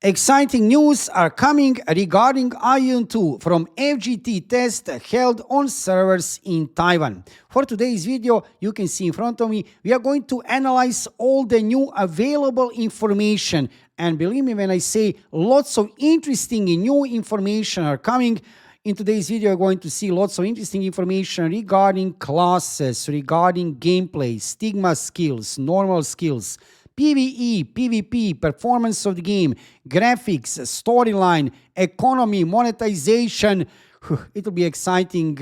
Exciting news are coming regarding Aion 2 from FGT test held on servers in Taiwan. For today's video, you can see in front of me, we are going to analyze all the new available information. And believe me when I say lots of interesting and new information are coming. In today's video, you're going to see lots of interesting information regarding classes, regarding gameplay, stigma skills, normal skills, PvE, PvP, performance of the game, graphics, storyline, economy, monetization. It will be exciting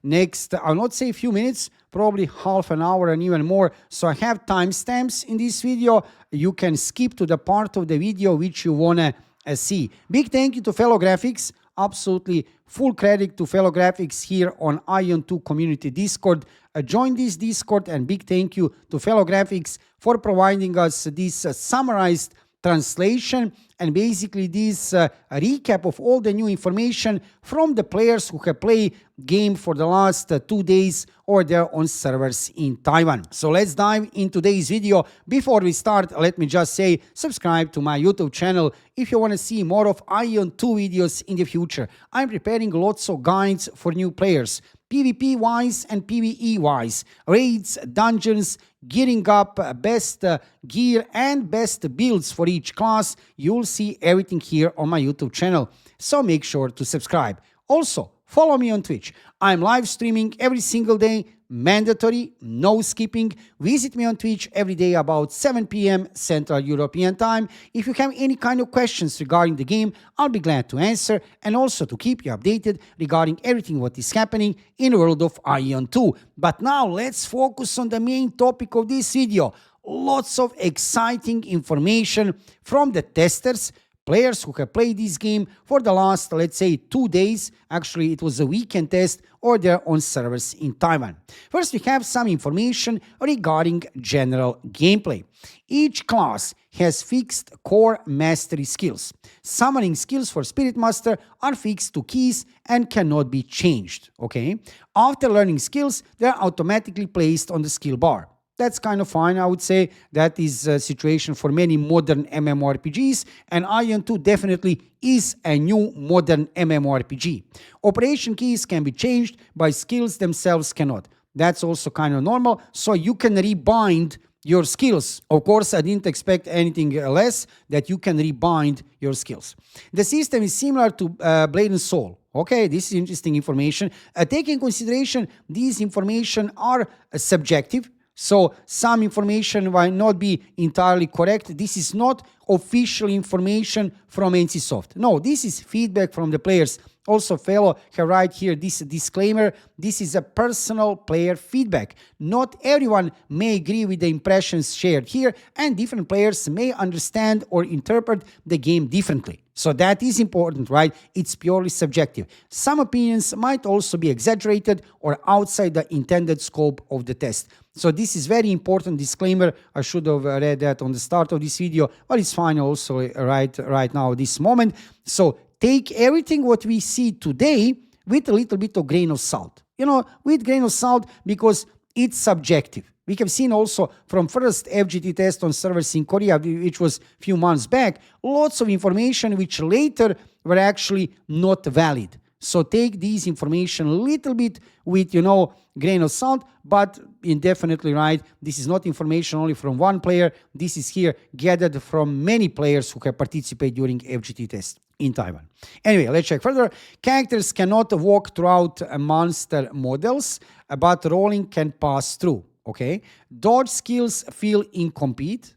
next, I'll not say a few minutes, probably half an hour and even more. So I have timestamps in this video. You can skip to the part of the video which you want to see. Big thank you to Fellow Graphics. Absolutely full credit to Fellow Graphics here on Aion 2 Community Discord. Join this Discord, and big thank you to Fellow Graphics for providing us this summarized translation and basically this recap of all the new information from the players who have played game for the last 2 days or they're on servers in Taiwan. So let's dive in today's video. Before we start, let me just say subscribe to my YouTube channel if you want to see more of Aion 2 videos in the future. I'm preparing lots of guides for new players, PvP wise and PvE wise, raids, dungeons, gearing up, best gear and best builds for each class. You'll see everything here on my YouTube channel, so make sure to subscribe. Also, follow me on Twitch. I'm live streaming every single day, mandatory, no skipping. Visit me on Twitch every day about 7 p.m. Central European Time. If you have any kind of questions regarding the game, I'll be glad to answer and also to keep you updated regarding everything what is happening in the world of Aion 2. But now let's focus on the main topic of this video. Lots of exciting information from the testers, players who have played this game for the last, let's say, 2 days. Actually, it was a weekend test, or they're on servers in Taiwan. First, we have some information regarding general gameplay. Each class has fixed core mastery skills. Summoning skills for Spirit Master are fixed to keys and cannot be changed. Okay? After learning skills, they're automatically placed on the skill bar. That's kind of fine, I would say. That is a situation for many modern MMORPGs, and Aion 2 definitely is a new modern MMORPG. Operation keys can be changed, but skills themselves cannot. That's also kind of normal, so you can rebind your skills. Of course, I didn't expect anything less, that you can rebind your skills. The system is similar to Blade and Soul. Okay, this is interesting information. Take in consideration, these information are subjective. So some information might not be entirely correct. This is not official information from NCSoft. No, this is feedback from the players. Also, fellow, here right here, this disclaimer, this is a personal player feedback. Not everyone may agree with the impressions shared here, and different players may understand or interpret the game differently. So that is important, right? It's purely subjective. Some opinions might also be exaggerated or outside the intended scope of the test. So this is very important disclaimer. I should have read that on the start of this video, but it's fine also right now, this moment. So take everything what we see today with a little bit of grain of salt. You know, with grain of salt, because it's subjective. We have seen also from first FGT test on servers in Korea, which was a few months back, lots of information which later were actually not valid. So take these information a little bit with, you know, grain of salt, but indefinitely right. This is not information only from one player. This is here gathered from many players who have participated during FGT test in Taiwan. Anyway, let's check further. Characters cannot walk throughout monster models, but rolling can pass through. Okay. Dodge skills feel incomplete.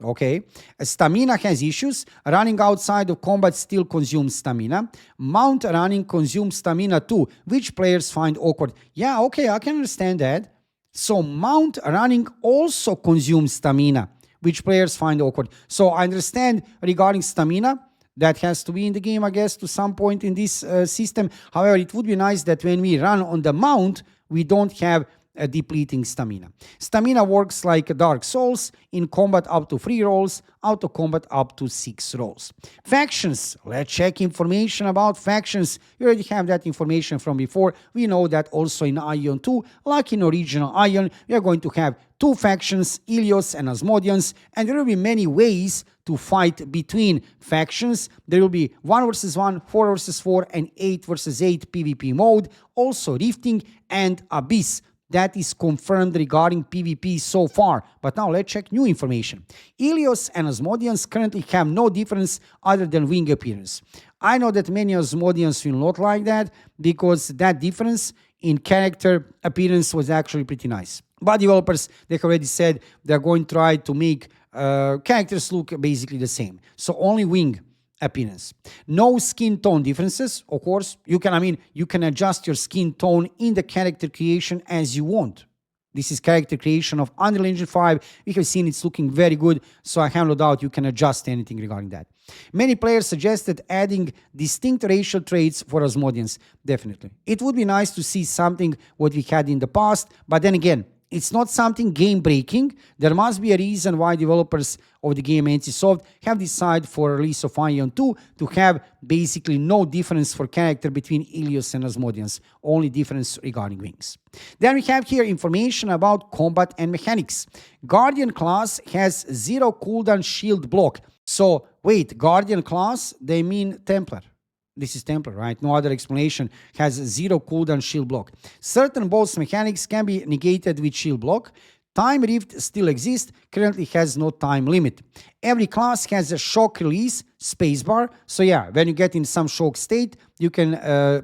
Okay. Stamina has issues. Running outside of combat still consumes stamina. Mount running consumes stamina too, which players find awkward. Yeah, okay, I can understand that. So mount running also consumes stamina, which players find awkward. So I understand regarding stamina, that has to be in the game, I guess, to some point in this system. However, it would be nice that when we run on the mount, we don't have depleting stamina. Stamina works like Dark Souls, in combat up to 3 rolls, out of combat up to 6 rolls. Factions, let's check information about factions. You already have that information from before. We know that also in Aion 2, like in original Aion, we are going to have 2 factions, Ilios and Asmodeans, and there will be many ways to to fight between factions. There will be 1 versus 1, 4 versus 4, and 8 versus 8 PvP mode. Also Rifting and Abyss. That is confirmed regarding PvP so far. But now let's check new information. Ilios and Asmodeans currently have no difference other than wing appearance. I know that many Asmodeans will not like that because that difference in character appearance was actually pretty nice. But developers, they already said they're going to try to make characters look basically the same. So only wing appearance. No skin tone differences, of course. You can adjust your skin tone in the character creation as you want. This is character creation of Unreal Engine 5. We have seen it's looking very good, so I have no doubt you can adjust anything regarding that. Many players suggested adding distinct racial traits for Asmodeans. Definitely. It would be nice to see something what we had in the past, but then again, it's not something game-breaking. There must be a reason why developers of the game NCSoft have decided for release of Aion 2 to have basically no difference for character between Ilios and Asmodeans, only difference regarding wings. Then we have here information about combat and mechanics. Guardian class has 0 cooldown shield block. So wait, Guardian class, they mean Templar. This is Templar, right? No other explanation. Has 0 cooldown shield block. Certain boss mechanics can be negated with shield block. Time Rift still exists, currently has no time limit. Every class has a shock release spacebar. So yeah, when you get in some shock state, you can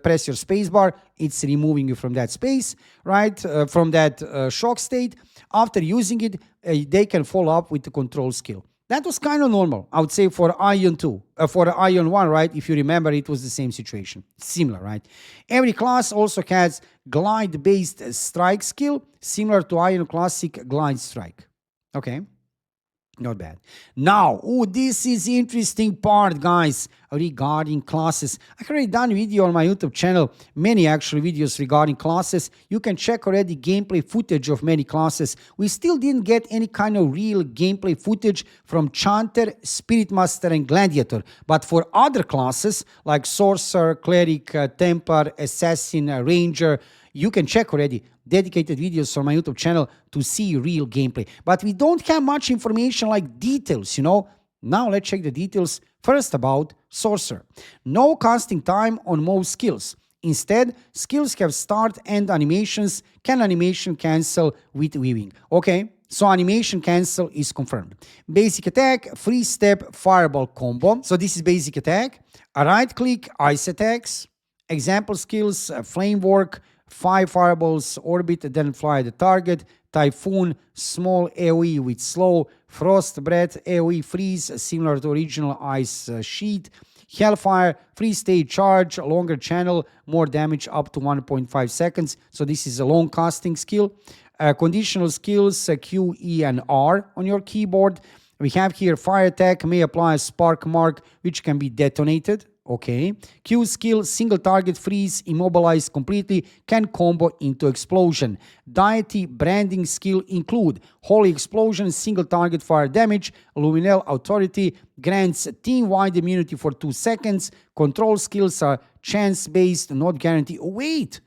press your spacebar. It's removing you from that space, right? From that shock state. After using it, they can follow up with the control skill. That was kind of normal, I would say, for Aion 2. For Aion 1, right? If you remember, it was the same situation. Similar, right? Every class also has glide-based strike skill, similar to Aion Classic Glide Strike. Okay? Not bad. Now, this is interesting part, guys, regarding classes. I've already done a video on my YouTube channel, many actual videos regarding classes. You can check already gameplay footage of many classes. We still didn't get any kind of real gameplay footage from Chanter, Spirit Master, and Gladiator. But for other classes, like Sorcerer, Cleric, Templar, Assassin, Ranger, you can check already dedicated videos on my YouTube channel to see real gameplay. But we don't have much information like details, Now let's check the details. First about Sorcerer. No casting time on most skills. Instead, skills have start and animations. Can animation cancel with weaving? Okay, so animation cancel is confirmed. Basic attack, free step, fireball combo. So this is basic attack. A right click, ice attacks. Example skills, flame work, 5 fireballs, orbit, then fly the target. Typhoon, small AoE with slow. Frost breath, AoE freeze, similar to original ice sheet. Hellfire, free stage charge, longer channel, more damage up to 1.5 seconds. So this is a long casting skill. Conditional skills, Q, E, and R on your keyboard. We have here fire attack, may apply a spark mark, which can be detonated. Okay. Q skill, single target freeze, immobilize completely, can combo into explosion. Deity branding skill include holy explosion, single target fire damage, luminal authority, grants team-wide immunity for 2 seconds. Control skills are chance-based, not guaranteed. Oh, wait,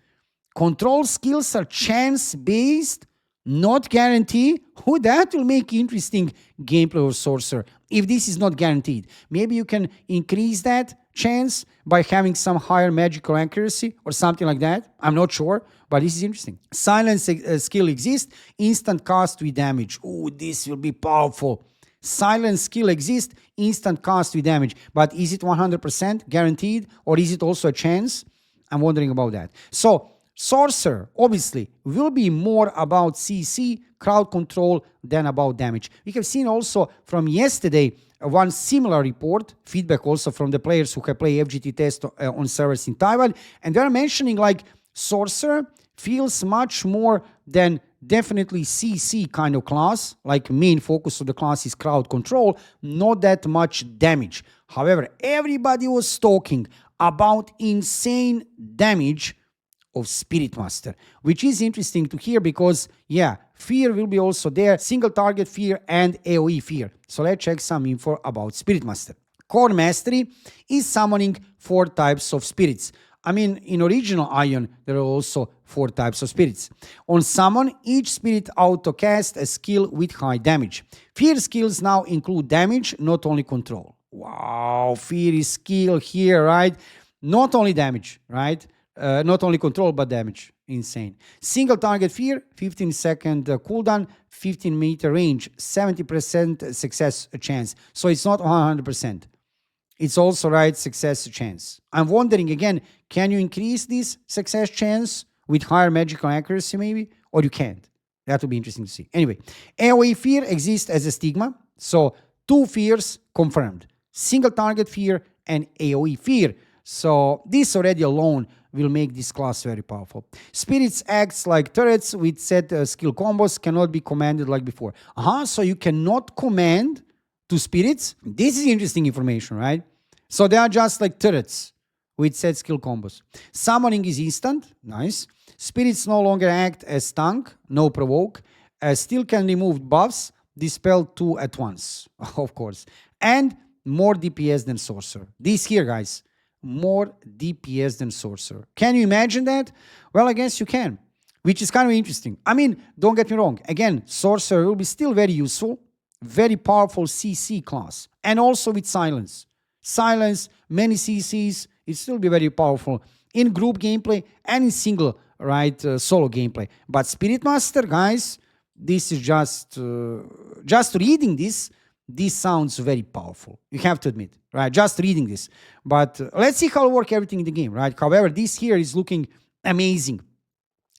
control skills are chance-based, not guaranteed? That will make interesting gameplay of Sorcerer. If this is not guaranteed, maybe you can increase that chance by having some higher magical accuracy or something like that. I'm not sure, but this is interesting. Silence skill exists, instant cast with damage. This will be powerful. Silence skill exists, instant cast with damage. But is it 100% guaranteed or is it also a chance? I'm wondering about that. So Sorcerer, obviously, will be more about CC, crowd control, than about damage. We have seen also from yesterday one similar report, feedback also from the players who have played FGT test on servers in Taiwan, and they're mentioning like Sorcerer feels much more than definitely CC kind of class, like main focus of the class is crowd control, not that much damage. However, everybody was talking about insane damage of Spirit Master, which is interesting to hear because, yeah, fear will be also there, single target fear and AoE fear. So let's check some info about Spirit Master. Core Mastery is summoning 4 types of spirits. I mean, in original Aion, there are also 4 types of spirits. On summon, each spirit auto-cast a skill with high damage. Fear skills now include damage, not only control. Wow, fear is skill here, right? Not only damage, right? Not only control, but damage. Insane. Single target fear, 15-second cooldown, 15-meter range, 70% success chance. So it's not 100%. It's also right success chance. I'm wondering again, can you increase this success chance with higher magical accuracy maybe? Or you can't? That would be interesting to see. Anyway, AoE fear exists as a stigma. So 2 fears confirmed. Single target fear and AoE fear. So this already alone will make this class very powerful. Spirits acts like turrets with set skill combos, cannot be commanded like before. So you cannot command to spirits. This is interesting information, right? So they are just like turrets with set skill combos. Summoning is instant. Nice. Spirits no longer act as tank, no provoke. Still can remove buffs, dispel 2 at once, of course. And more DPS than sorcerer. This here, guys, more DPS than sorcerer. Can you imagine that? Well, I guess you can, which is kind of interesting. I mean, don't get me wrong. Again, sorcerer will be still very useful, very powerful CC class, and also with silence. Silence, many CCs, it still be very powerful in group gameplay and in single, right, solo gameplay. But Spirit Master, guys, this is just reading this sounds very powerful. You have to admit, right? Just reading this. But let's see how it work everything in the game, right? However, this here is looking amazing.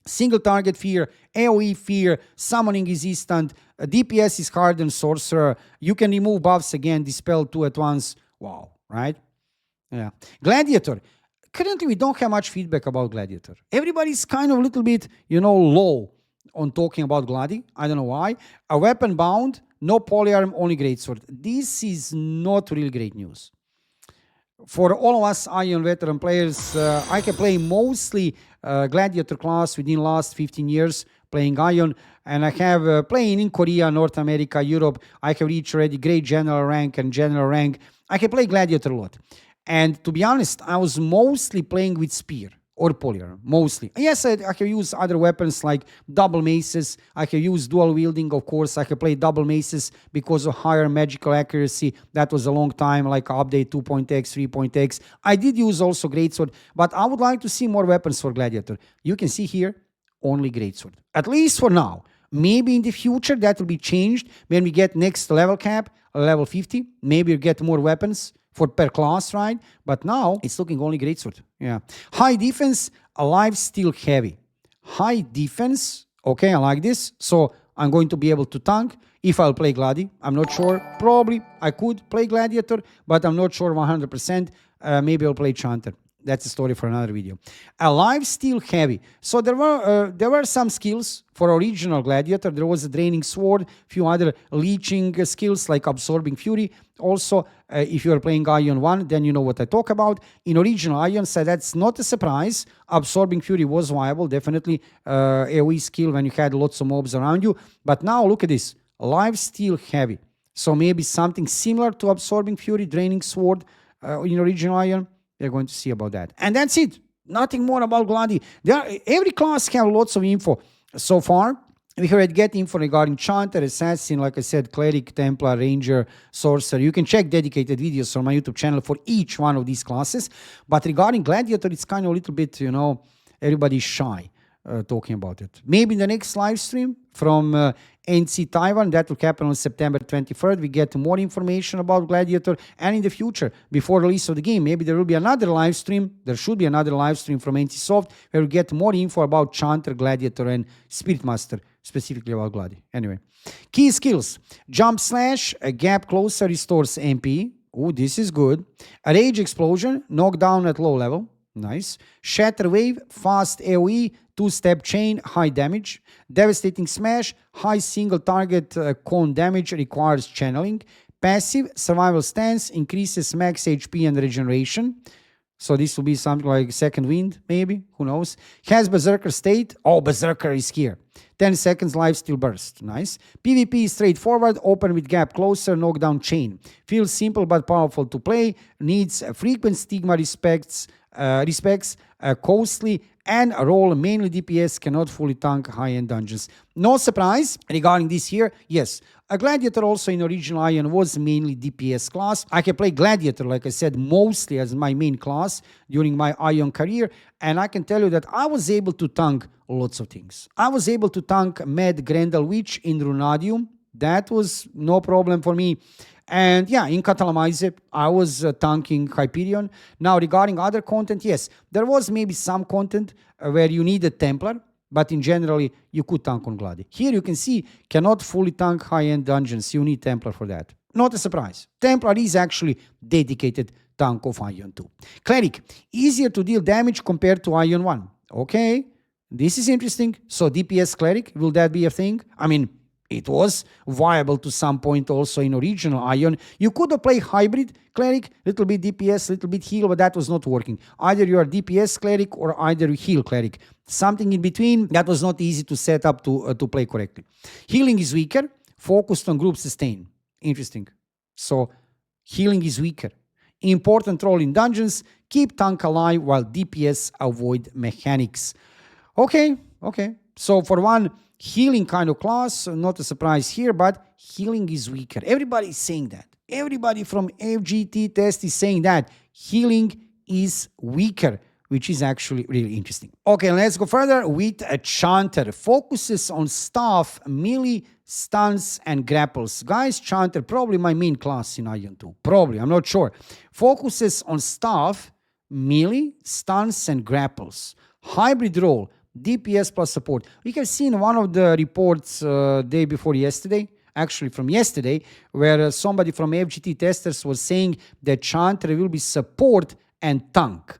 Single target fear, AoE fear, summoning is instant, DPS is hard than sorcerer. You can remove buffs again, dispel 2 at once. Wow, right? Yeah. Gladiator. Currently, we don't have much feedback about Gladiator. Everybody's kind of a little bit, low on talking about Gladi. I don't know why. A weapon bound, no polyarm, only greatsword. This is not really great news. For all of us Aion veteran players, I can play mostly Gladiator class within the last 15 years playing Aion, and I have playing in Korea, North America, Europe. I have reached already great general rank and general rank. I can play Gladiator a lot. And to be honest, I was mostly playing with spear or polyarm, mostly. Yes, I have used other weapons like double maces. I have used dual wielding, of course. I have played double maces because of higher magical accuracy. That was a long time, like update 2.x, 3.x. I did use also greatsword, but I would like to see more weapons for Gladiator. You can see here, only greatsword. At least for now. Maybe in the future that will be changed when we get next level cap, level 50. Maybe you get more weapons for per class, right? But now it's looking only greatsword. Yeah. High defense, alive, still heavy. High defense, okay, I like this. So I'm going to be able to tank if I'll play Gladi. I'm not sure. Probably I could play Gladiator, but I'm not sure 100%. Maybe I'll play Chanter. That's a story for another video. Alive, still heavy. So there were some skills for original Gladiator. There was a Draining Sword, few other leeching skills like Absorbing Fury. Also, if you are playing Aion 1, then you know what I talk about. In original Aion, so that's not a surprise. Absorbing Fury was viable, definitely AoE skill when you had lots of mobs around you. But now look at this. Alive, still heavy. So maybe something similar to Absorbing Fury, Draining Sword in original Aion. They're going to see about that. And that's it. Nothing more about Gladi. Every class have lots of info. So far, we already get info regarding Chanter, Assassin, like I said, Cleric, Templar, Ranger, Sorcerer. You can check dedicated videos on my YouTube channel for each one of these classes. But regarding Gladiator, it's kind of a little bit, everybody's shy talking about it. Maybe in the next live stream from NC Taiwan, that will happen on September 23rd. We get more information about Gladiator, and in the future, before release of the game, maybe there will be another live stream. There should be another live stream from NC Soft where we get more info about Chanter, Gladiator, and Spirit Master, specifically about Gladi. Anyway, key skills: Jump Slash, a gap closer restores MP. Oh, this is good. A Rage Explosion, knockdown at low level. Nice. Shatter Wave, fast AoE, 2-step chain, high damage. Devastating Smash, high single target cone damage, requires channeling. Passive, Survival Stance, increases max HP and regeneration. So this will be something like Second Wind, maybe, who knows. Has Berserker State. Oh, Berserker is here. 10 seconds lifesteal burst. Nice. PvP is straightforward, open with gap closer, knockdown chain. Feels simple but powerful to play. Needs frequent stigma respects, costly and roll mainly DPS, cannot fully tank high-end dungeons. No surprise regarding this here. Yes, a Gladiator also in original Aion was mainly DPS class. I can play Gladiator, like I said, mostly as my main class during my Aion career, and I can tell you that I was able to tank lots of things. I was able to tank Mad Grendel Witch in Runadium. That was no problem for me. And yeah, in Catalamize, I was tanking Hyperion. Now, regarding other content, yes, there was maybe some content where you needed Templar, but in general, you could tank on Gladi. Here you can see, cannot fully tank high-end dungeons. You need Templar for that. Not a surprise. Templar is actually dedicated tank of Aion 2. Cleric, easier to deal damage compared to Aion 1. Okay, this is interesting. So DPS Cleric, will that be a thing? I mean, it was viable to some point also in original Aion. You could play hybrid cleric, little bit DPS, little bit heal, but that was not working. Either you are DPS cleric or either you heal cleric. Something in between, that was not easy to set up to play correctly. Healing is weaker, focused on group sustain. Interesting. So healing is weaker. Important role in dungeons, keep tank alive while DPS avoid mechanics. Okay. So for one, healing kind of class, not a surprise here, but healing is weaker. Everybody is saying that. Everybody from FGT test is saying that healing is weaker, which is actually really interesting. Okay, let's go further with a Chanter. Focuses on staff, melee, stuns, and grapples. Guys, Chanter, probably my main class in Aion 2. Probably, I'm not sure. Focuses on staff, melee, stuns, and grapples. Hybrid role. DPS plus support. We have seen one of the reports day before yesterday, actually from yesterday, where somebody from FGT testers was saying that Chanter will be support and tank.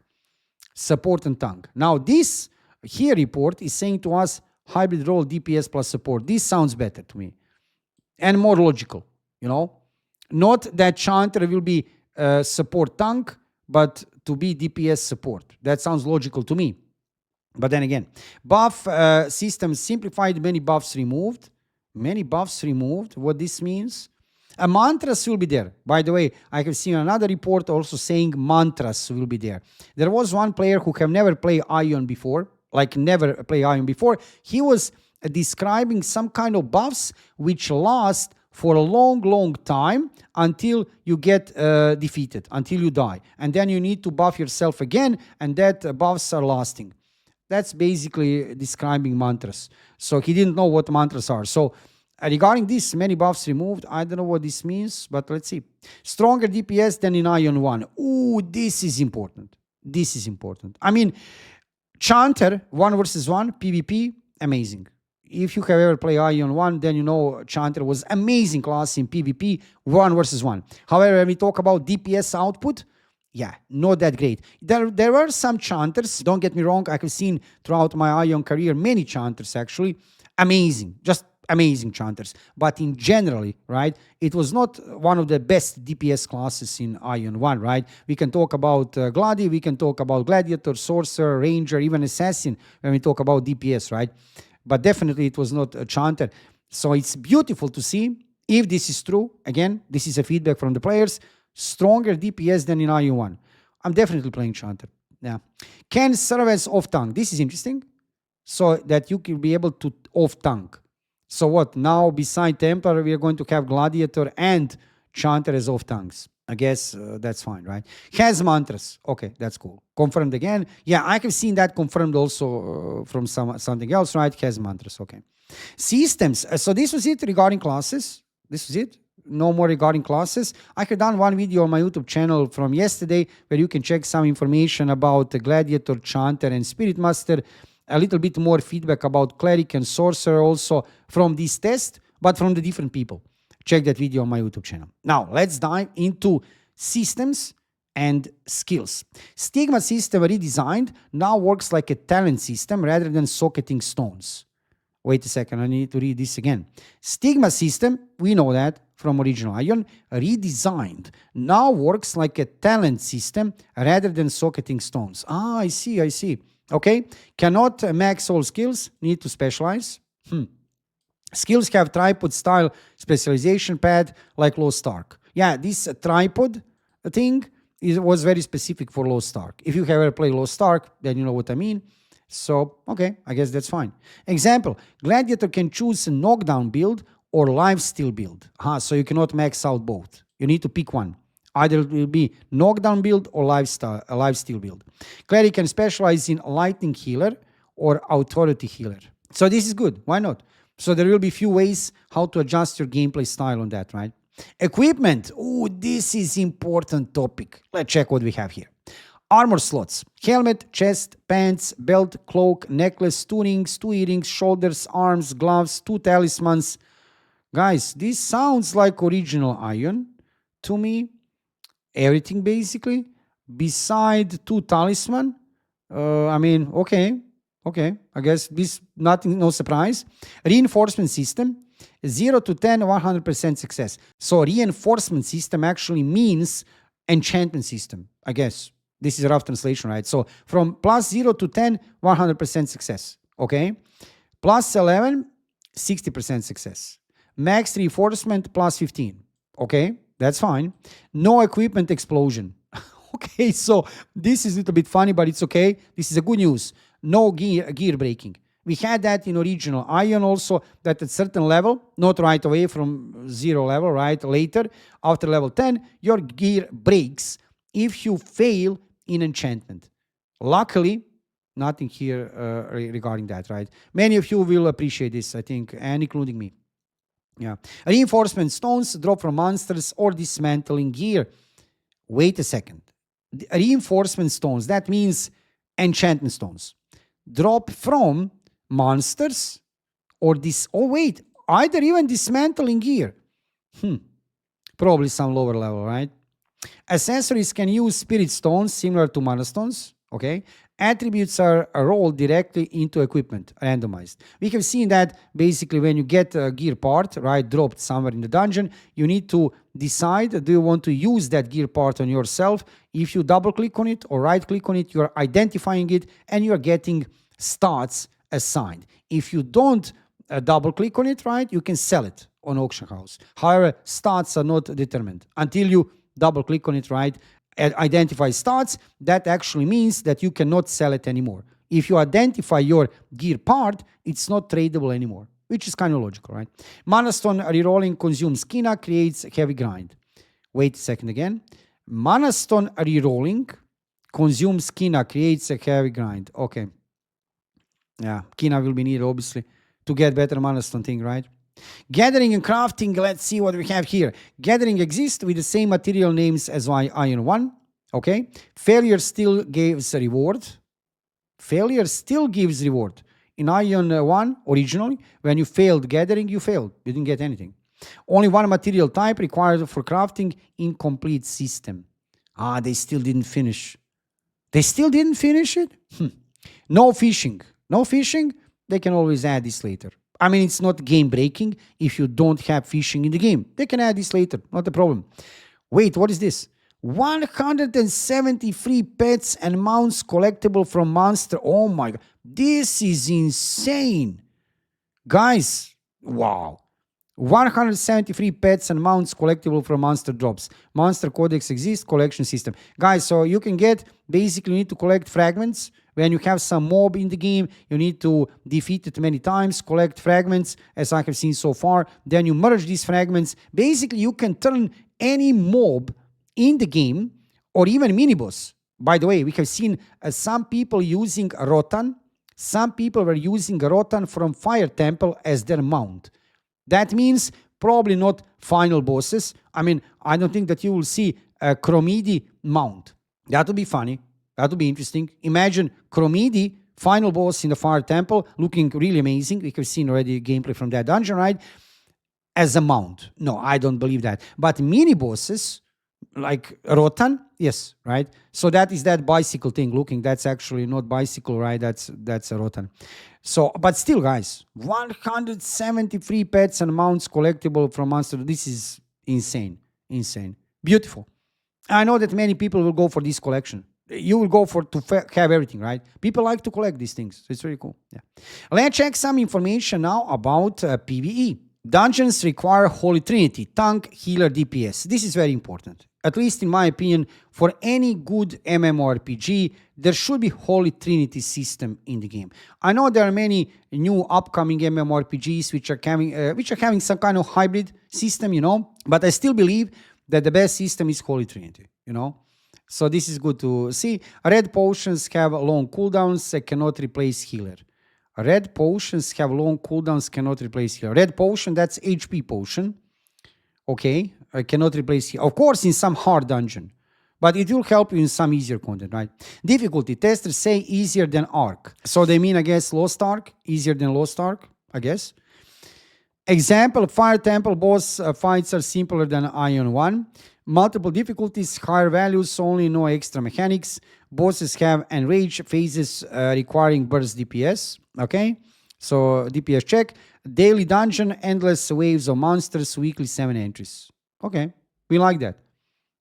Support and tank. Now this here report is saying to us hybrid role DPS plus support. This sounds better to me and more logical, you know. Not that Chanter will be support tank, but to be DPS support. That sounds logical to me. But then again, buff system simplified, many buffs removed. Many buffs removed. What this means? Mantras will be there. By the way, I have seen another report also saying mantras will be there. There was one player who have never played Aion before, like never played Aion before. He was describing some kind of buffs which last for a long time until you get defeated, until you die. And then you need to buff yourself again, and that buffs are lasting. That's basically describing mantras. So he didn't know what mantras are. So regarding this, many buffs removed. I don't know what this means, but let's see. Stronger DPS than in Aion 1. Ooh, this is important. This is important. I mean, Chanter, 1 versus 1, PvP, amazing. If you have ever played Aion 1, then you know Chanter was amazing class in PvP, 1 versus 1. However, when we talk about DPS output, yeah, not that great. There were some Chanters, don't get me wrong, I have seen throughout my Aion career many Chanters actually. Amazing, just amazing Chanters. But in generally, right, it was not one of the best DPS classes in Aion 1, right? We can talk about Gladi, we can talk about Gladiator, Sorcerer, Ranger, even Assassin when we talk about DPS, right? But definitely it was not a Chanter. So it's beautiful to see. If this is true, again, this is a feedback from the players, stronger DPS than in Aion 1. I'm definitely playing Chanter. Yeah. Can serve as off-tank. This is interesting. So that you can be able to off-tank. So what? Now, beside Templar, we are going to have Gladiator and Chanter as off-tanks. I guess that's fine, right? Has mantras. Okay, that's cool. Confirmed again. Yeah, I have seen that confirmed also from something else, right? Has mantras. Okay. Systems. So this was it regarding classes. This was it. No more regarding classes. I have done one video on my YouTube channel from yesterday where you can check some information about the Gladiator, Chanter, and Spirit Master. A little bit more feedback about Cleric and Sorcerer also from this test, but from the different people. Check that video on my YouTube channel. Now, let's dive into systems and skills. Stigma system redesigned now works like a talent system rather than socketing stones. Wait a second, I need to read this again. Stigma system, we know that from original Aion, redesigned, now works like a talent system rather than socketing stones. Ah, I see. Okay, cannot max all skills, need to specialize. Skills have tripod style specialization pad like Lost Ark. Yeah, this tripod thing was very specific for Lost Ark. If you have ever played Lost Ark, then you know what I mean. So, okay, I guess that's fine. Example, Gladiator can choose a knockdown build or lifesteal build. So you cannot max out both. You need to pick one. Either it will be knockdown build or lifesteal build. Cleric can specialize in lightning healer or authority healer. So this is good. Why not? So there will be few ways how to adjust your gameplay style on that, right? Equipment. Oh, this is important topic. Let's check what we have here. Armor slots. Helmet, chest, pants, belt, cloak, necklace, 2 rings, 2 earrings, shoulders, arms, gloves, 2 talismans. Guys, this sounds like original Aion to me. Everything basically. Beside 2 talisman. I mean, okay. I guess this nothing, no surprise. Reinforcement system. 0 to 10, 100% success. So reinforcement system actually means enchantment system, I guess. This is a rough translation, right? So from plus 0 to 10, 100% success, okay? Plus 11, 60% success. Max reinforcement, plus 15, okay? That's fine. No equipment explosion. Okay, so this is a little bit funny, but it's okay. This is a good news. No gear breaking. We had that in original Aion also, that at certain level, not right away from 0 level, right? Later, after level 10, your gear breaks if you fail in enchantment. Luckily, nothing here regarding that, right? Many of you will appreciate this, I think, and including me. Yeah. Reinforcement stones drop from monsters or dismantling gear. Wait a second. Reinforcement stones, that means enchantment stones. Drop from monsters or this, oh wait, either even dismantling gear. Probably some lower level, right? Accessories can use spirit stones similar to mana stones, okay? Attributes are rolled directly into equipment, randomized. We have seen that basically when you get a gear part, right, dropped somewhere in the dungeon, you need to decide, do you want to use that gear part on yourself? If you double click on it or right click on it, you are identifying it and you are getting stats assigned. If you don't double click on it, right, you can sell it on auction house. However, stats are not determined until you double click on it, right, and identify stats. That actually means that you cannot sell it anymore. If you identify your gear part, it's not tradable anymore, which is kind of logical, right? Mana stone rerolling consumes Kina, creates heavy grind. Wait a second again. Mana stone rerolling consumes Kina, creates a heavy grind. Okay. Yeah, Kina will be needed, obviously, to get better mana stone thing, right? Gathering and crafting, let's see what we have here. Gathering exists with the same material names as Aion 1, okay? Failure still gives a reward. Failure still gives reward. In Aion 1, originally, when you failed gathering, you failed. You didn't get anything. Only 1 material type required for crafting, incomplete system. They still didn't finish. They still didn't finish it? No fishing. No fishing, they can always add this later. I mean, it's not game breaking if you don't have fishing in the game. They can add this later, not a problem. Wait, what is this? 173 pets and mounts collectible from monster. Oh my God, this is insane. Guys, wow. 173 pets and mounts collectible from monster drops. Monster codex exists, collection system. Guys, so you can get, basically you need to collect fragments. When you have some mob in the game, you need to defeat it many times, collect fragments, as I have seen so far. Then you merge these fragments. Basically, you can turn any mob in the game, or even mini-boss. By the way, we have seen some people using Rotan. Some people were using Rotan from Fire Temple as their mount. That means probably not final bosses. I mean, I don't think that you will see a Chromidi mount. That would be funny. That would be interesting. Imagine Chromidi, final boss in the Fire Temple, looking really amazing. We have seen already gameplay from that dungeon, right? As a mount. No, I don't believe that. But mini bosses, like Rotan, yes, right? So that is that bicycle thing looking. That's actually not bicycle, right? That's a Rotan. So, but still, guys, 173 pets and mounts collectible from Monster. This is insane. Insane. Beautiful. I know that many people will go for this collection. you will go for to have everything, right? People like to collect these things. So it's really cool. Yeah. Let's check some information now about PvE. Dungeons require Holy Trinity, tank, healer, DPS. This is very important. At least in my opinion, for any good MMORPG, there should be Holy Trinity system in the game. I know there are many new upcoming MMORPGs which are having some kind of hybrid system, but I still believe that the best system is Holy Trinity, So this is good to see. Red potions have long cooldowns, cannot replace healer. Red potions have long cooldowns, cannot replace healer. Red potion, that's HP potion. Okay, I cannot replace healer. Of course, in some hard dungeon, but it will help you in some easier content, right? Difficulty, testers say easier than Arc. So they mean, I guess, Lost Ark, easier than Lost Ark, I guess. Example, Fire Temple boss fights are simpler than Aion 1. Multiple difficulties, higher values, only no extra mechanics. Bosses have enrage phases requiring burst DPS. Okay, so DPS check. Daily dungeon, endless waves of monsters, weekly 7 entries. Okay, we like that.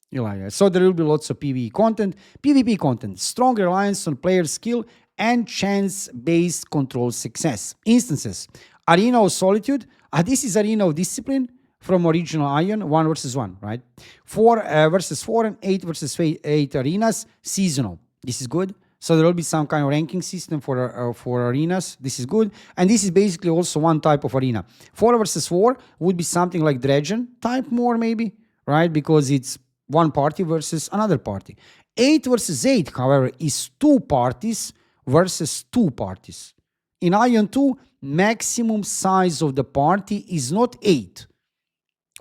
You like that. So there will be lots of PvE content. PvP content, strong reliance on player skill and chance-based control success. Instances, Arena of Solitude. This is Arena of Discipline from original Aion, 1 versus 1, right? 4 versus 4 and 8 versus 8 arenas, seasonal. This is good. So there will be some kind of ranking system for arenas. This is good. And this is basically also one type of arena. 4 versus 4 would be something like Dredgen type more maybe, right? Because it's one party versus another party. 8 versus 8, however, is 2 parties versus 2 parties. In Aion 2, maximum size of the party is not 8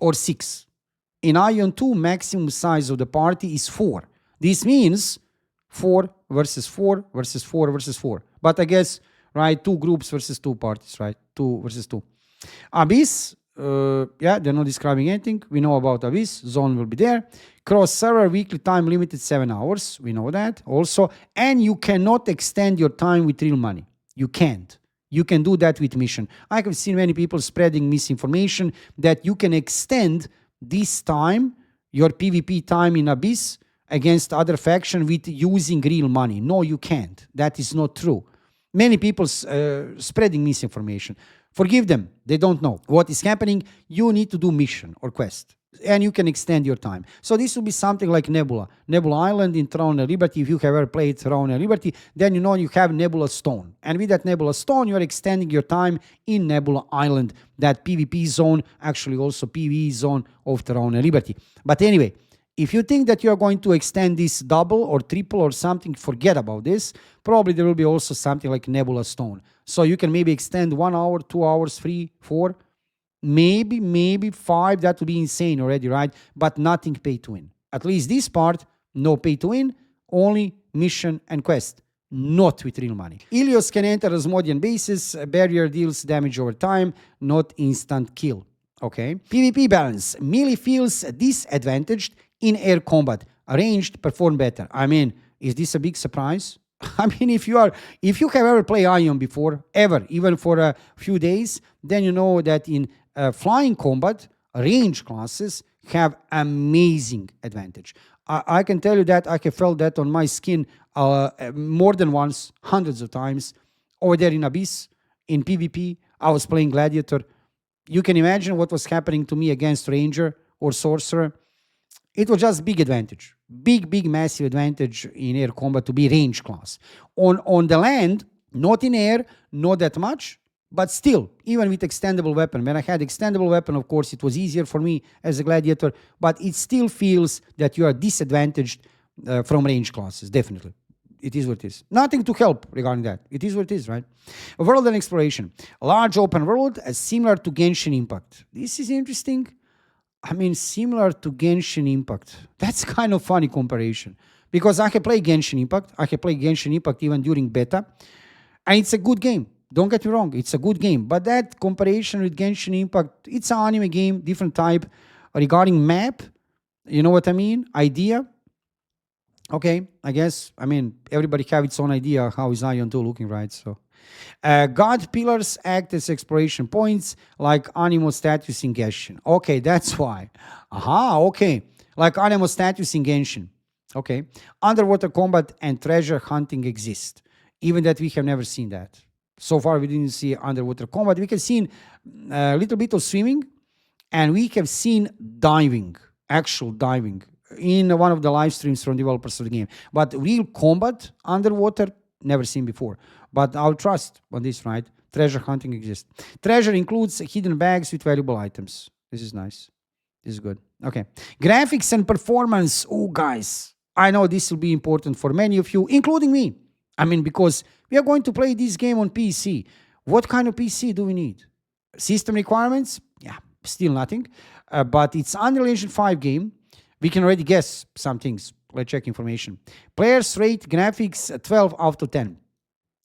or 6. In Aion 2, maximum size of the party is 4. This means 4 versus 4 versus 4 versus 4. But I guess, right, 2 groups versus 2 parties, right? 2 versus 2. Abyss, they're not describing anything. We know about Abyss. Zone will be there. Cross server, weekly time limited 7 hours. We know that also. And you cannot extend your time with real money. You can't. You can do that with mission. I have seen many people spreading misinformation that you can extend this time, your PvP time in Abyss, against other faction with using real money. No, you can't. That is not true. Many people spreading misinformation. Forgive them. They don't know what is happening. You need to do mission or quest, and you can extend your time. So this will be something like Nebula. Nebula Island in Throne of Liberty. If you have ever played Throne of Liberty, then you know you have Nebula Stone. And with that Nebula Stone, you are extending your time in Nebula Island, that PvP zone, actually also PvE zone of Throne of Liberty. But anyway, if you think that you are going to extend this double or triple or something, forget about this. Probably there will be also something like Nebula Stone. So you can maybe extend 1 hour, 2 hours, 3, 4, maybe 5. That would be insane already, right? But nothing pay to win. At least this part, no pay to win, only mission and quest, not with real money. Ilios can enter Asmodian bases, barrier deals damage over time, not instant kill. Okay. PvP balance. Melee feels disadvantaged in air combat. Ranged perform better. I mean, is this a big surprise? I mean, if you have ever played Aion before, ever, even for a few days, then you know that in flying combat, range classes have amazing advantage. I can tell you that I have felt that on my skin more than once, hundreds of times. Over there in Abyss, in PvP, I was playing Gladiator. You can imagine what was happening to me against Ranger or Sorcerer. It was just big advantage. Big, massive advantage in air combat to be range class. On the land, not in air, not that much, but still, even with extendable weapon. When I had extendable weapon, of course, it was easier for me as a gladiator, but it still feels that you are disadvantaged from range classes, definitely. It is what it is. Nothing to help regarding that. It is what it is, right? World and exploration. A large open world similar to Genshin Impact. This is interesting. I mean, similar to Genshin Impact. That's kind of funny comparison. Because I can play Genshin Impact. I can play Genshin Impact even during beta. And it's a good game. Don't get me wrong. It's a good game. But that comparison with Genshin Impact, it's an anime game, different type. Regarding map, you know what I mean? Idea. Okay, I guess, I mean, everybody have its own idea how is Aion 2 looking, right? So, God pillars act as exploration points like animal status in Genshin. Okay, that's why. Aha, okay. Like animal status in Genshin. Okay. Underwater combat and treasure hunting exist, even that we have never seen that. So far, we didn't see underwater combat. We have seen a little bit of swimming, and we have seen diving, actual diving, in one of the live streams from developers of the game. But real combat underwater, never seen before. But I'll trust on this, right? Treasure hunting exists. Treasure includes hidden bags with valuable items. This is nice. This is good. Okay. Graphics and performance. Oh, guys, I know this will be important for many of you, including me. I mean, because we are going to play this game on PC. What kind of PC do we need? System requirements? Yeah, still nothing. But it's Unreal Engine 5 game. We can already guess some things. Let's check information. Players rate graphics 12 out of 10.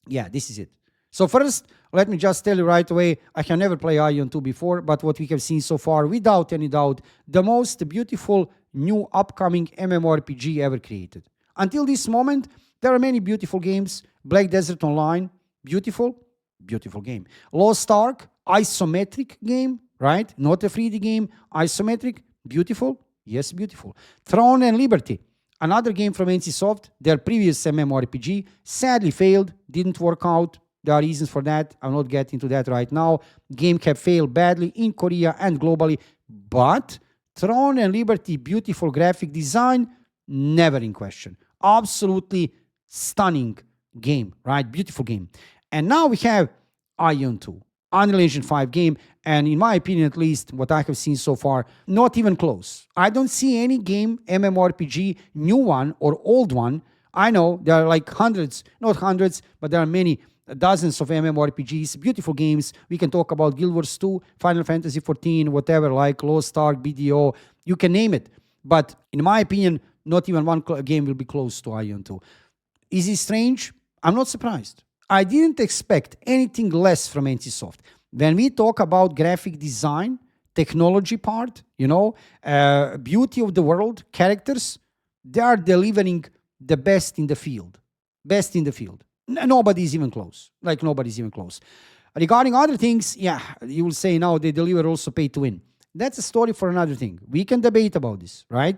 Yeah, this is it. So first, let me just tell you right away, I have never played Aion 2 before, but what we have seen so far, without any doubt, the most beautiful new upcoming MMORPG ever created. Until this moment, there are many beautiful games. Black Desert Online, beautiful, beautiful game. Lost Ark, isometric game, right? Not a 3D game, isometric, beautiful, yes, beautiful. Throne and Liberty, another game from NCSoft, their previous MMORPG, sadly failed, didn't work out. There are reasons for that. I'll not get into that right now. Game have failed badly in Korea and globally. But Throne and Liberty, beautiful graphic design, never in question. Absolutely stunning game, right? Beautiful game. And now we have Aion 2, Unreal Engine 5 game. And in my opinion, at least, what I have seen so far, not even close. I don't see any game, MMORPG, new one or old one. I know there are like hundreds, not hundreds, but there are many dozens of MMORPGs, beautiful games. We can talk about Guild Wars 2, Final Fantasy 14, whatever, like Lost Ark, BDO, you can name it. But in my opinion, not even one game will be close to Aion 2. Is it strange? I'm not surprised. I didn't expect anything less from NCSoft. When we talk about graphic design, technology part, beauty of the world, characters, they are delivering the best in the field. Best in the field. Nobody's even close. Like nobody's even close. Regarding other things, yeah, you will say now they deliver also pay to win. That's a story for another thing. We can debate about this, right?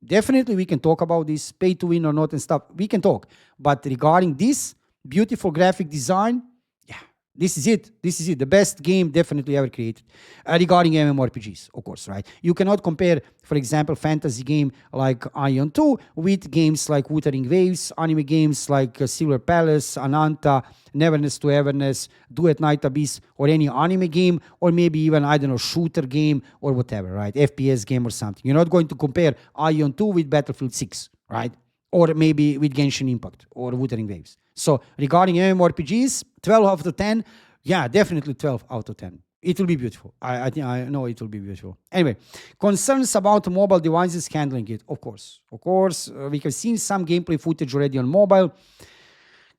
Definitely we can talk about this, pay to win or not and stuff. We can talk. But regarding this beautiful graphic design, yeah, this is it. This is it. The best game definitely ever created. Regarding MMORPGs, of course, right? You cannot compare, for example, fantasy game like Aion 2 with games like Wuthering Waves, anime games like Silver Palace, Ananta, Neverness to Everness, Do at Night Abyss, or any anime game, or maybe even, I don't know, shooter game or whatever, right? FPS game or something. You're not going to compare Aion 2 with Battlefield 6, right? Or maybe with Genshin Impact or Wuthering Waves. So regarding MMORPGs, 12 out of 10, yeah, definitely 12 out of 10. It will be beautiful. I think I know it will be beautiful. Anyway, concerns about mobile devices handling it, of course. Of course, we have seen some gameplay footage already on mobile.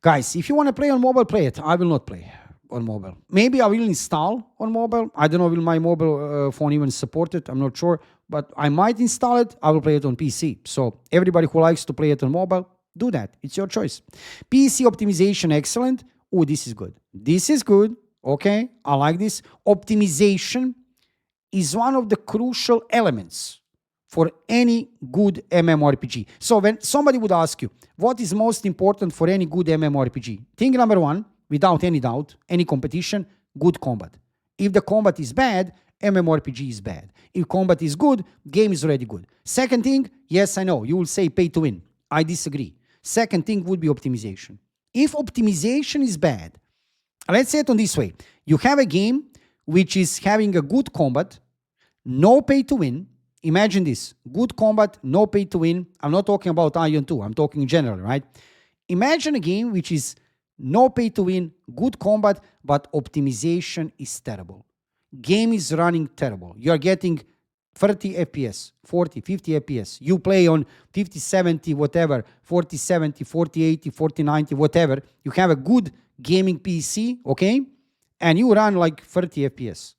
Guys, if you want to play on mobile, play it. I will not play on mobile. Maybe I will install on mobile. I don't know, will my mobile phone even support it? I'm not sure. But I might install it. I will play it on PC. So everybody who likes to play it on mobile, do that. It's your choice. PC optimization, excellent. Oh, this is good. This is good. Okay, I like this. Optimization is one of the crucial elements for any good MMORPG. So when somebody would ask you, what is most important for any good MMORPG? Thing number one, without any doubt, any competition, good combat. If the combat is bad, MMORPG is bad. If combat is good, game is already good. Second thing, yes, I know, you will say pay to win. I disagree. Second thing would be optimization. If optimization is bad, let's say it on this way. You have a game which is having a good combat, no pay to win. Imagine this, good combat, no pay to win. I'm not talking about Aion 2, I'm talking in general, right? Imagine a game which is no pay to win, good combat, but optimization is terrible. Game is running terrible. You are getting 30 FPS, 40, 50 FPS. You play on 50, 70, whatever, 40, 70, 40, 80, 40, 90, whatever. You have a good gaming PC, okay? And you run like 30 FPS.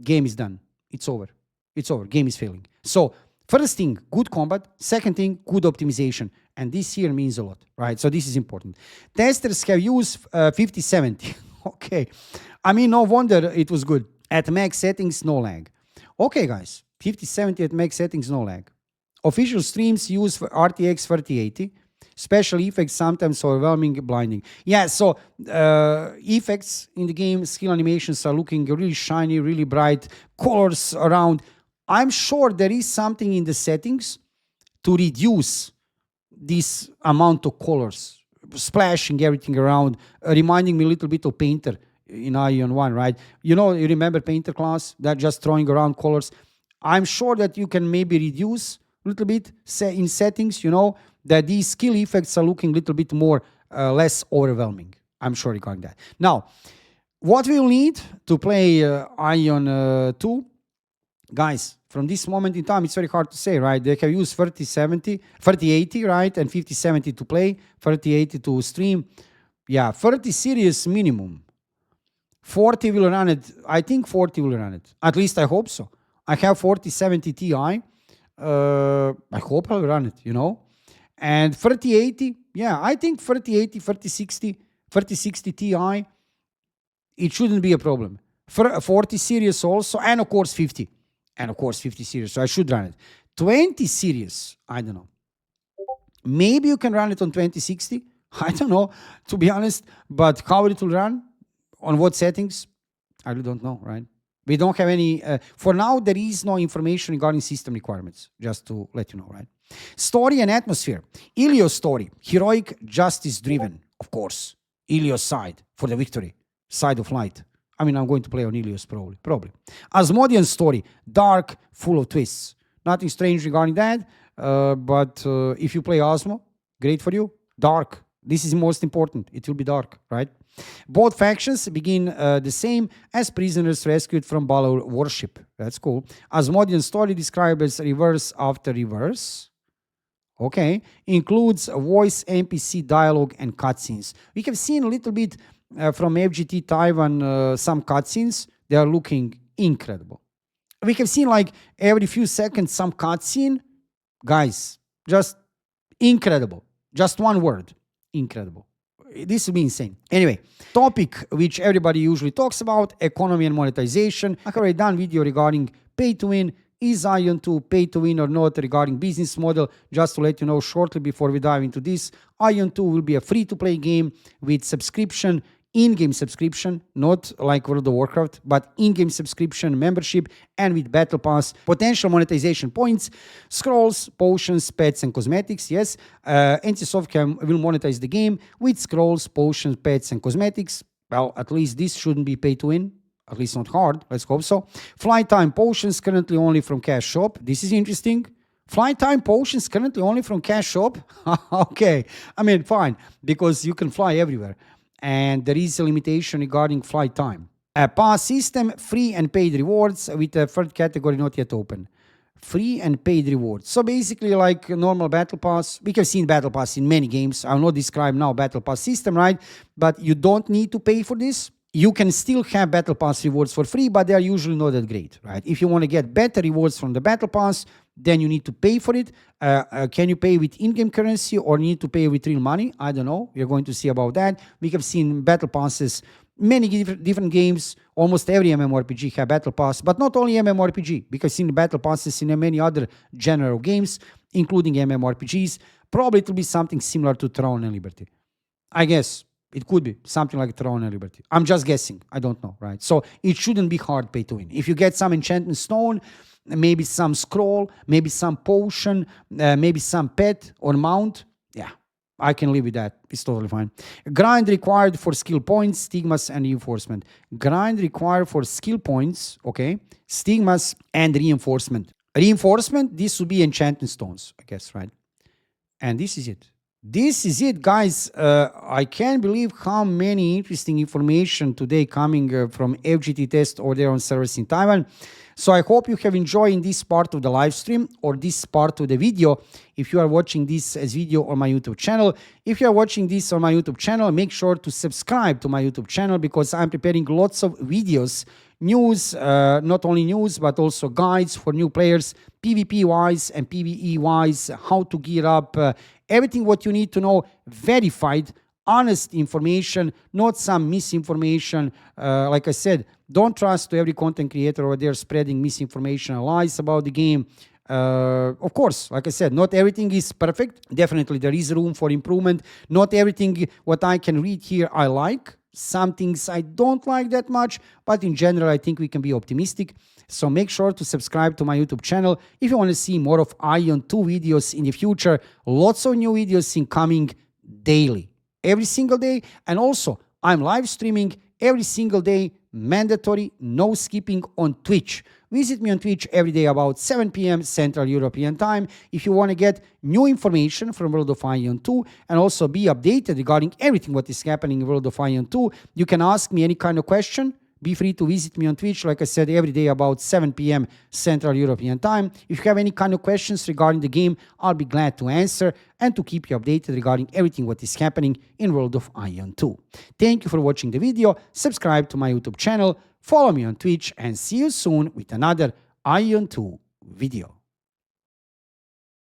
Game is done. It's over. It's over. Game is failing. So first thing, good combat. Second thing, good optimization. And this here means a lot, right? So this is important. Testers have used 5070. Okay. I mean, no wonder it was good. At max settings, no lag. Okay, guys. 5070 at max settings, no lag. Official streams use RTX 3080. Special effects sometimes overwhelming, blinding. Yeah, so effects in the game, skill animations are looking really shiny, really bright, colors around. I'm sure there is something in the settings to reduce this amount of colors, splashing everything around, reminding me a little bit of Painter in Aion 1, right? You know, you remember Painter class, that just throwing around colors. I'm sure that you can maybe reduce a little bit in settings, you know, that these skill effects are looking a little bit more, less overwhelming. I'm sure regarding that. Now, what we'll need to play Aion 2, guys, from this moment in time, it's very hard to say, right? They have used 3080, right? And 5070 to play, 3080 to stream. Yeah, 30 series minimum. 40 will run it. I think 40 will run it. At least I hope so. I have 4070 Ti. I hope I'll run it, you know. And 3080, yeah, I think 3080, 3060, 3060 Ti, it shouldn't be a problem. For 40 series also, and of course 50. And of course 50 series, so I should run it. 20 series, I don't know. Maybe you can run it on 2060. I don't know, to be honest. But how it will run, on what settings, I really don't know, right? We don't have any, for now, there is no information regarding system requirements, just to let you know, right? Story and atmosphere. Ilios story, heroic, justice-driven, of course. Ilios side, for the victory, side of light. I mean, I'm going to play on Ilios probably. Asmodean story, dark, full of twists. Nothing strange regarding that, but if you play Osmo, great for you. Dark, this is most important. It will be dark, right? Both factions begin the same as prisoners rescued from Baal worship. That's cool. Asmodean story described as reverse after reverse. Okay. Includes voice, NPC, dialogue, and cutscenes. We have seen a little bit from FGT Taiwan some cutscenes. They are looking incredible. We have seen like every few seconds some cutscene. Guys, just incredible. Just one word. Incredible. This will be insane. Anyway, topic which everybody usually talks about, economy and monetization. I have already done video regarding pay to win. Is Aion 2 pay to win or not regarding business model? Just to let you know shortly before we dive into this, Aion 2 will be a free-to-play game with subscription, in-game subscription, not like World of Warcraft, but in-game subscription, membership, and with Battle Pass, potential monetization points, scrolls, potions, pets, and cosmetics. Yes, NCSoft will monetize the game with scrolls, potions, pets, and cosmetics. Well, at least this shouldn't be pay to win. At least not hard. Let's hope so. Flight time potions currently only from Cash Shop. This is interesting. Flight time potions currently only from Cash Shop. Okay, I mean, fine, because you can fly everywhere. And there is a limitation regarding flight time. A pass system, free and paid rewards with a third category not yet open. Free and paid rewards. So basically like normal Battle Pass. We have seen Battle Pass in many games. I will not describe now Battle Pass system, right? But you don't need to pay for this. You can still have Battle Pass rewards for free, but they are usually not that great, right? If you want to get better rewards from the Battle Pass, then you need to pay for it. Can you pay with in-game currency or need to pay with real money? I don't know. We're going to see about that. We have seen Battle Passes, many different games. Almost every MMORPG have Battle Pass, but not only MMORPG. We have seen Battle Passes in many other genre of games, including MMORPGs. Probably it will be something similar to Throne and Liberty. I guess. It could be something like Throne and Liberty. I'm just guessing. I don't know, right? So it shouldn't be hard pay to win. If you get some enchanting stone, maybe some scroll, maybe some potion, maybe some pet or mount, yeah, I can live with that. It's totally fine. Grind required for skill points, stigmas, and reinforcement. Grind required for skill points, okay, stigmas, and reinforcement. Reinforcement, this would be enchanting stones, I guess, right? And this is it. This is it, guys. I can't believe how many interesting information today coming from FGT test or there on servers in Taiwan. So I hope you have enjoyed this part of the live stream or this part of the video. If you are watching this as video on my YouTube channel, if you are watching this on my YouTube channel, make sure to subscribe to my YouTube channel because I'm preparing lots of videos, news, not only news, but also guides for new players, PvP-wise and PvE-wise, how to gear up, everything what you need to know, verified, honest information, not some misinformation. Like I said, don't trust to every content creator over there spreading misinformation and lies about the game. Of course, like I said, not everything is perfect. Definitely, there is room for improvement. Not everything what I can read here I like. Some things I don't like that much, but in general, I think we can be optimistic. So make sure to subscribe to my YouTube channel if you want to see more of Aion 2 videos in the future. Lots of new videos incoming daily, every single day. And also, I'm live streaming every single day, mandatory, no skipping on Twitch. Visit me on Twitch every day about 7 p.m. Central European Time if you want to get new information from World of Aion 2 and also be updated regarding everything what is happening in World of Aion 2. You can ask me any kind of question. Be free to visit me on Twitch, like I said, every day about 7 p.m. Central European Time. If you have any kind of questions regarding the game, I'll be glad to answer and to keep you updated regarding everything what is happening in World of Aion 2. Thank you for watching the video. Subscribe to my YouTube channel, follow me on Twitch, and see you soon with another Aion 2 video.